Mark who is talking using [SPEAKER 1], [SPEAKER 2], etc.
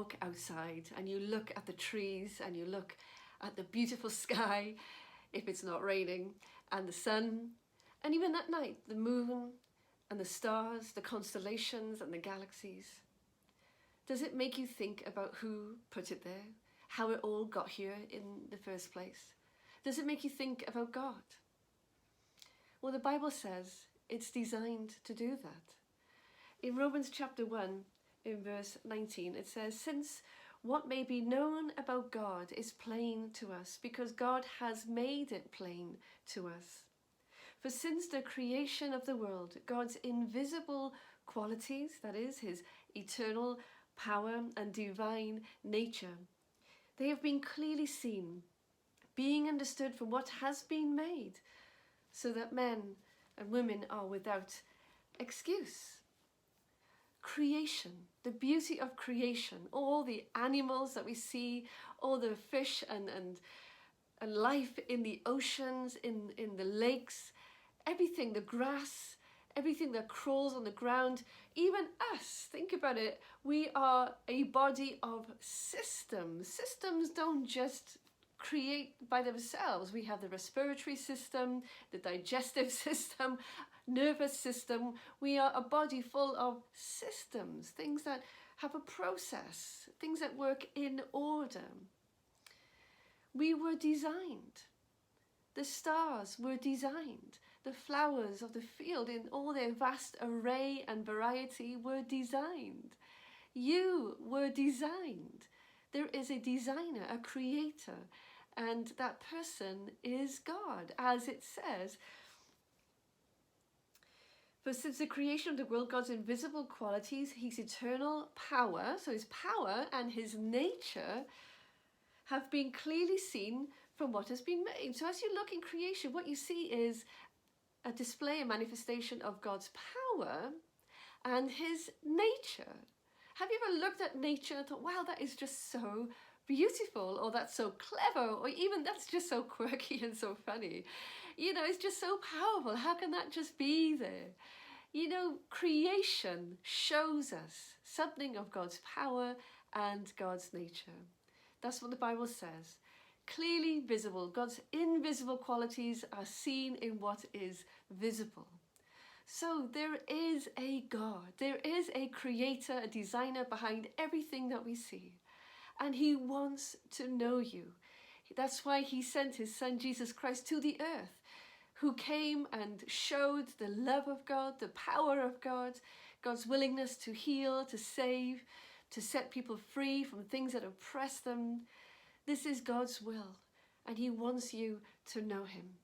[SPEAKER 1] walk outside and you look at the trees and you look at the beautiful sky, if it's not raining, and the sun, and even at night, the moon and the stars, the constellations and the galaxies, does it make you think about who put it there? How it all got here in the first place? Does it make you think about God? Well, the Bible says it's designed to do that. In Romans chapter 1, in verse 19, it says, "Since what may be known about God is plain to us, because God has made it plain to us. For since the creation of the world, God's invisible qualities, that is, his eternal power and divine nature, they have been clearly seen, being understood from what has been made, so that men and women are without excuse." Creation, the beauty of creation, all the animals that we see, all the fish and life in the oceans, in the lakes, everything, the grass, everything that crawls on the ground, even us, think about it, we are a body of systems. Systems don't just create by themselves. We have the respiratory system, the digestive system, nervous system. We are a body full of systems, things that have a process, things that work in order. We were designed. The stars were designed. The flowers of the field in all their vast array and variety were designed. You were designed. There is a designer, a creator, and that person is God, as it says. For since the creation of the world, God's invisible qualities, his eternal power, so his power and his nature, have been clearly seen from what has been made. So as you look in creation, what you see is a display, a manifestation of God's power and his nature. Have you ever looked at nature and thought, wow, that is just so beautiful, or that's so clever, or even that's just so quirky and so funny? You know, it's just so powerful. How can that just be there? You know, creation shows us something of God's power and God's nature. That's what the Bible says. Clearly visible. God's invisible qualities are seen in what is visible. So there is a God, there is a creator, a designer behind everything that we see. And he wants to know you. That's why he sent his son Jesus Christ to the earth, who came and showed the love of God, the power of God, God's willingness to heal, to save, to set people free from things that oppress them. This is God's will, and he wants you to know him.